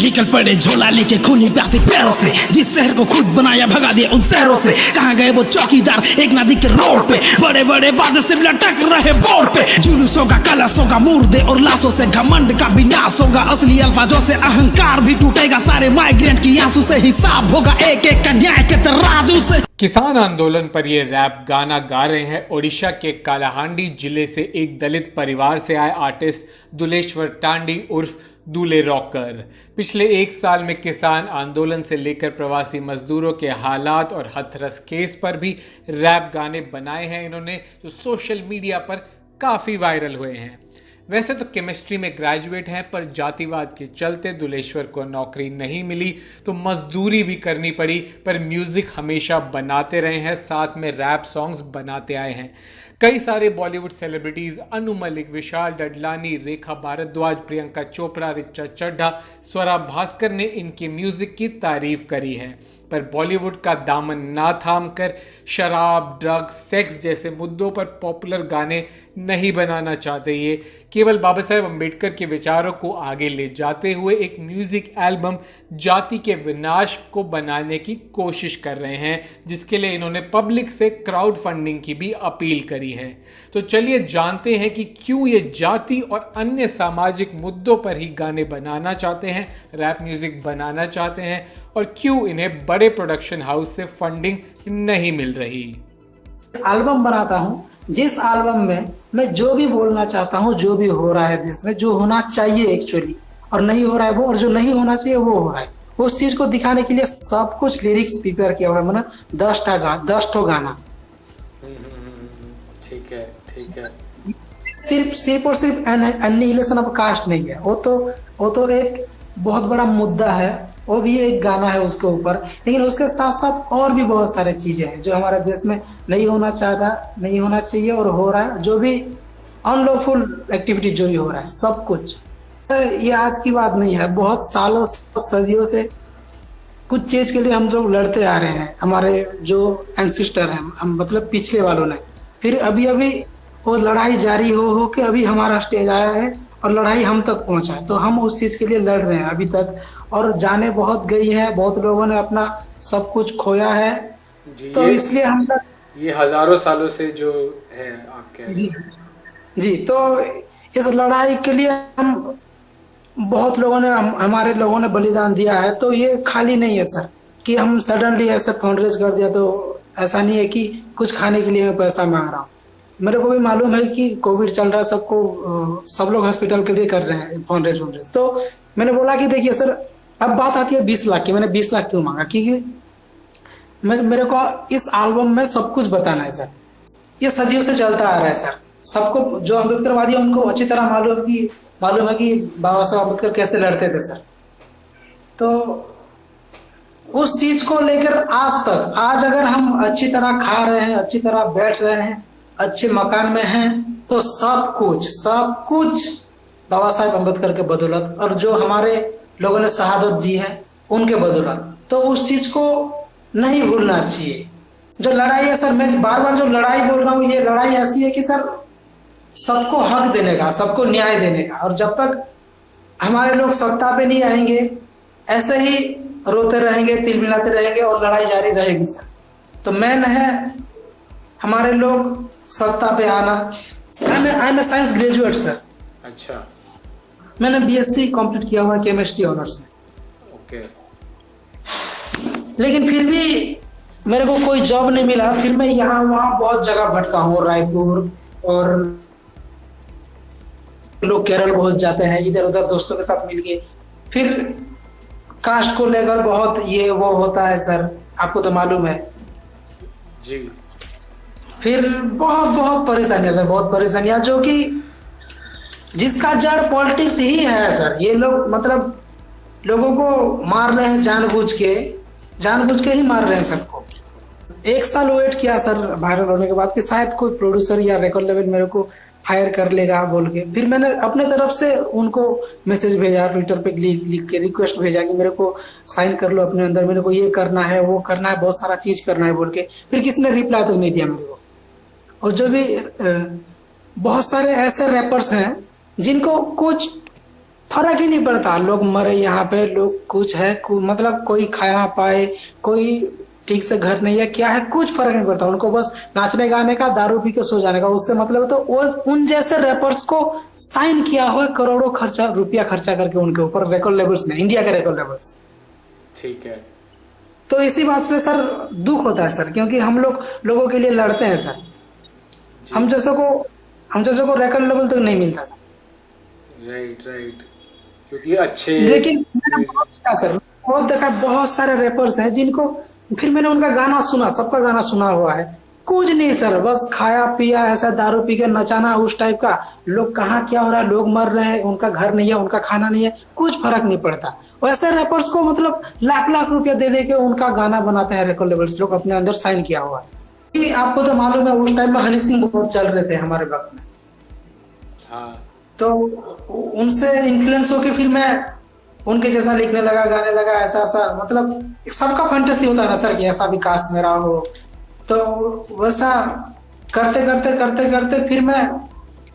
निकल पड़े झोला लेके खूनी प्यासे पैरों से, जिस शहर को खुद बनाया भगा दिया उन शहरों से। कहाँ गए वो चौकीदार एक नदी के रोड पे, बड़े बड़े बादल से लटक रहे बोर्ड पे। जुलूसों का कलश होगा मुर्दे और लाशों से, घमंड का विनाश होगा असली अल्फाजों से। अहंकार भी टूटेगा सारे माइग्रेंट की आंसू से, हिसाब होगा एक एक का न्याय के तराजू से। किसान आंदोलन पर ये रैप गाना गा रहे हैं ओडिशा के कालाहांडी जिले से एक दलित परिवार से आए आर्टिस्ट दुलेश्वर टांडी उर्फ दूले रॉकर। पिछले एक साल में किसान आंदोलन से लेकर प्रवासी मजदूरों के हालात और हथरस केस पर भी रैप गाने बनाए हैं इन्होंने, जो सोशल मीडिया पर काफ़ी वायरल हुए हैं। वैसे तो केमिस्ट्री में ग्रेजुएट हैं, पर जातिवाद के चलते दुलेश्वर को नौकरी नहीं मिली तो मजदूरी भी करनी पड़ी, पर म्यूज़िक हमेशा बनाते रहे हैं, साथ में रैप सॉन्ग्स बनाते आए हैं। कई सारे बॉलीवुड सेलिब्रिटीज़ अनु मलिक, विशाल डडलानी, रेखा भारद्वाज, प्रियंका चोपड़ा, रिचा चड्ढा, स्वरा भास्कर ने इनके म्यूज़िक की तारीफ करी है। पर बॉलीवुड का दामन ना थाम कर शराब, ड्रग्स, सेक्स जैसे मुद्दों पर पॉपुलर गाने नहीं बनाना चाहते। ये केवल बाबा साहेब अम्बेडकर के विचारों को आगे ले जाते हुए एक म्यूज़िक एल्बम जाति के विनाश को बनाने की कोशिश कर रहे हैं, जिसके लिए इन्होंने पब्लिक से क्राउड फंडिंग की भी अपील करी है। तो चलिए जानते हैं कि क्यों ये जाति और अन्य सामाजिक मुद्दों पर ही गाने बनाना चाहते हैं, रैप म्यूज़िक बनाना चाहते हैं, और क्यों इन्हें बड़े प्रोडक्शन हाउस से फंडिंग नहीं मिल रही। एल्बम बनाता हूँ जिस एल्बम में मैं जो भी बोलना चाहता हूँ, जो भी हो रहा है देश में, जो होना चाहिए एक्चुअली और नहीं हो रहा है वो, और जो नहीं होना चाहिए वो हो रहा है, उस चीज को दिखाने के लिए सब कुछ लिरिक्स प्रिपेयर किया हुआ है। मैंने 10 ठो गाना। ठीक है। सिर्फ और सिर्फ एनिहिलेशन ऑफ कास्ट नहीं है, वो तो एक बहुत बड़ा मुद्दा है, वो भी एक गाना है उसके ऊपर। लेकिन उसके साथ साथ और भी बहुत सारे चीजें हैं जो हमारे देश में नहीं होना चाहता, नहीं होना चाहिए और हो रहा है, जो भी अनलॉफुल एक्टिविटी जो भी हो रहा है, सब कुछ। ये आज की बात नहीं है, बहुत सालों सदियों से कुछ चीज के लिए हम लोग लड़ते आ रहे हैं। हमारे जो एंसिस्टर हैं, हम मतलब पिछले वालों ने, फिर अभी वो लड़ाई जारी हो के अभी हमारा स्टेज आया है और लड़ाई हम तक पहुंचा है। तो हम उस चीज के लिए लड़ रहे हैं अभी तक, और जाने बहुत गई है, बहुत लोगों ने अपना सब कुछ खोया है। तो इसलिए हम ये हजारों सालों से जो है आपके जी तो इस लड़ाई के लिए हम बहुत लोगों ने, हमारे लोगों ने बलिदान दिया है। तो ये खाली नहीं है सर कि हम सडनली ऐसे फंड रेज कर दिया। तो ऐसा नहीं है कि कुछ खाने के लिए मैं पैसा मांग रहा हूँ। मेरे को भी मालूम है कि कोविड चल रहा है, सब लोग हॉस्पिटल के लिए कर रहे हैं फंड रेज। तो मैंने बोला कि देखिए सर, अब बात आती है 20 लाख की। मैंने 20 लाख क्यों मांगा? क्योंकि मेरे को इस एल्बम में सब कुछ बताना है सर। ये सदियों से चलता आ रहा है सर। सबको जो अम्बेडकरवादी है उनको अच्छी तरह मालूम है कि बाबा साहब अम्बेडकर कैसे लड़ते थे सर। तो उस चीज को लेकर आज अगर हम अच्छी तरह खा रहे हैं, अच्छी तरह बैठ रहे हैं, अच्छे मकान में हैं, तो सब कुछ बाबा साहेब अम्बेडकर के बदौलत और जो हमारे लोगों ने शहादत जी है उनके बदौलत। तो उस चीज को नहीं भूलना चाहिए। जो लड़ाई है सर, मैं बार बार जो लड़ाई बोल रहा हूँ, ये लड़ाई ऐसी है कि सर सबको हक देने का, सबको न्याय देने का। और जब तक हमारे लोग सत्ता पे नहीं आएंगे, ऐसे ही रोते रहेंगे, तिल मिलाते रहेंगे और लड़ाई जारी रहेगी सर। तो मेन है हमारे लोग सत्ता पे आना। I am a science graduate sir. अच्छा, मैंने बीएससी कंप्लीट किया हुआ है केमिस्ट्री ऑनर्स में। ओके। लेकिन फिर भी मेरे को कोई जॉब नहीं मिला। फिर मैं यहाँ वहाँ बहुत जगह भटका हूँ, रायपुर, और लोग केरल पहुंच जाते हैं, इधर उधर दोस्तों के साथ मिलके। फिर कास्ट को लेकर बहुत ये वो होता है सर, आपको तो मालूम है जी। फिर बहुत परेशानियां सर, बहुत परेशानियां, जो कि जिसका जड़ पॉलिटिक्स ही है सर। ये लोग मतलब लोगों को मार रहे हैं, जानबूझ के ही मार रहे हैं सबको। 1 साल वेट किया सर वायरल होने के बाद कि शायद कोई प्रोड्यूसर या रिकॉर्ड लेवल मेरे को हायर कर लेगा बोल के। फिर मैंने अपने तरफ से उनको मैसेज भेजा, ट्विटर पे लिख के रिक्वेस्ट भेजा कि मेरे को साइन कर लो अपने अंदर, मेरे को ये करना है, वो करना है, बहुत सारा चीज करना है बोल के। फिर किसी ने रिप्लाई तक नहीं दिया मेरे को। और जो भी बहुत सारे ऐसे रैपर्स हैं जिनको कुछ फर्क ही नहीं पड़ता, लोग मरे यहाँ पे, लोग कुछ है मतलब कोई खाना पाए, कोई ठीक से घर नहीं है, क्या है, कुछ फर्क नहीं पड़ता उनको, बस नाचने गाने का, दारू पी के सो जाने का, उससे मतलब। तो वो उन जैसे रैपर्स को साइन किया हुआ करोड़ों रुपया खर्चा करके उनके ऊपर, रिकॉर्ड लेवल्स में, इंडिया के रिकॉर्ड लेवल्स। ठीक है। तो इसी बात पे सर दुख होता है सर, क्योंकि हम लोगों के लिए लड़ते हैं सर, हम जैसे को रिकॉर्ड लेवल तक नहीं मिलता सर। राइट, क्योंकि अच्छे, लेकिन मैंने बहुत देखा, बहुत सारे रैपर्स हैं जिनको फिर मैंने उनका गाना सुना, सबका गाना सुना हुआ है, कुछ नहीं सर, बस खाया पिया ऐसा दारू पी के नचाना उस टाइप का। लोग कहाँ क्या हो रहा है, लोग मर रहे हैं, उनका घर नहीं है, उनका खाना नहीं है, कुछ फर्क नहीं पड़ता। वैसे रैपर्स को मतलब लाख लाख रुपया दे दे के उनका गाना बनाते हैं रिकॉर्ड लेवल्स, लोग अपने अंदर साइन किया हुआ है। आपको तो मालूम है उस टाइम में हनी सिंह बहुत चल रहे थे हमारे वक्त में। हाँ। तो उनसे इन्फ्लुएंस होके फिर मैं उनके जैसा लिखने लगा, गाने लगा, ऐसा मतलब सबका फैंटेसी होता है ना सर कि ऐसा विकास मेरा हो। तो वैसा करते करते फिर मैं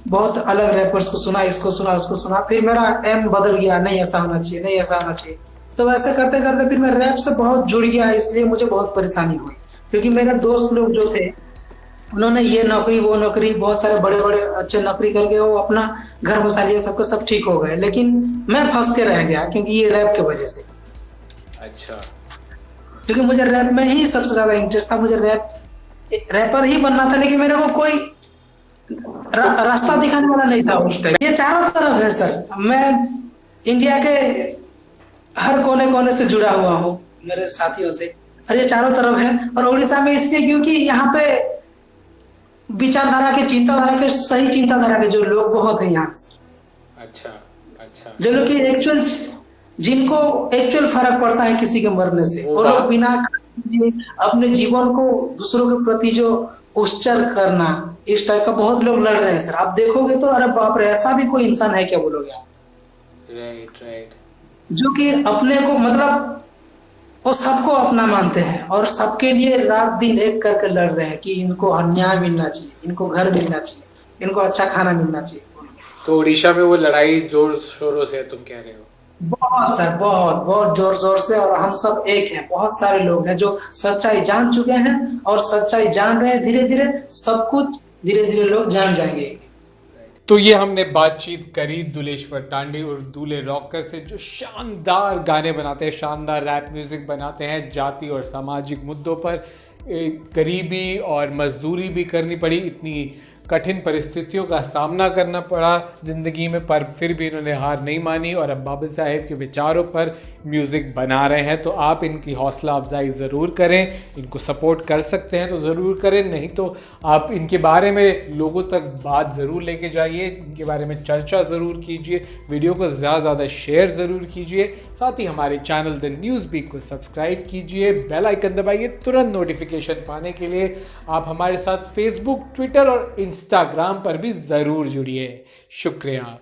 बहुत अलग रैपर्स को सुना, इसको सुना, उसको सुना, फिर मेरा एम बदल गया, नहीं ऐसा होना चाहिए, नहीं ऐसा होना चाहिए। तो वैसे करते करते फिर मैं रैप से बहुत जुड़ गया, इसलिए मुझे बहुत परेशानी हुई, क्योंकि मेरे दोस्त लोग जो थे उन्होंने ये नौकरी वो नौकरी, बहुत सारे बड़े बड़े अच्छे नौकरी करके वो अपना घर बसा लिया, सबको सब ठीक हो गए, लेकिन मैं फंस के रह गया, क्योंकि ये रैप के वजह से। अच्छा। क्योंकि मुझे रैप में ही सबसे ज्यादा इंटरेस्ट था, मुझे रैपर ही बनना था, लेकिन मेरे को कोई रास्ता दिखाने वाला नहीं था उस टाइम। ये चारों तरफ है सर, मैं इंडिया के हर कोने कोने से जुड़ा हुआ हूँ मेरे साथियों से, और ये चारों तरफ है। और उड़ीसा में इसलिए क्योंकि यहाँ पे विचारधारा के, चिंताधारा के, सही चिंताधारा के जो लोग बहुत है यहाँ से। अच्छा। जो लोग की जिनको एक्चुअल फर्क पड़ता है किसी के मरने से, और लोग बिना अपने जीवन को दूसरों के प्रति जो उत्सर्ग करना, इस टाइप का बहुत लोग लड़ रहे हैं सर। आप देखोगे तो अरे बाप रे, ऐसा भी कोई इंसान है क्या बोलोगे आप? राइट। जो कि अपने को मतलब वो सबको अपना मानते हैं और सबके लिए रात दिन एक करके लड़ रहे हैं कि इनको न्याय मिलना चाहिए, इनको घर मिलना चाहिए, इनको अच्छा खाना मिलना चाहिए। तो उड़ीसा में वो लड़ाई जोर शोरों से तुम कह रहे हो? बहुत सर, बहुत जोर शोर से, और हम सब एक हैं। बहुत सारे लोग हैं जो सच्चाई जान चुके हैं और सच्चाई जान रहे हैं, धीरे धीरे सब कुछ धीरे धीरे लोग जान जाएंगे। तो ये हमने बातचीत करी दुलेश्वर टांडी और दूल्हे रॉकर से, जो शानदार गाने बनाते हैं, शानदार रैप म्यूजिक बनाते हैं, जाति और सामाजिक मुद्दों पर। गरीबी और मजदूरी भी करनी पड़ी, इतनी कठिन परिस्थितियों का सामना करना पड़ा ज़िंदगी में, पर फिर भी इन्होंने हार नहीं मानी और अब बाबा साहेब के विचारों पर म्यूज़िक बना रहे हैं। तो आप इनकी हौसला अफजाई ज़रूर करें, इनको सपोर्ट कर सकते हैं तो ज़रूर करें, नहीं तो आप इनके बारे में लोगों तक बात ज़रूर लेके जाइए, इनके बारे में चर्चा ज़रूर कीजिए, वीडियो को ज़्यादा से ज़्यादा शेयर ज़रूर कीजिए। साथ ही हमारे चैनल द न्यूज़ बीट को सब्सक्राइब कीजिए, बेल आइकन दबाइए तुरंत नोटिफिकेशन पाने के लिए। आप हमारे साथ फेसबुक, ट्विटर और इंस्टाग्राम पर भी ज़रूर जुड़िए। शुक्रिया।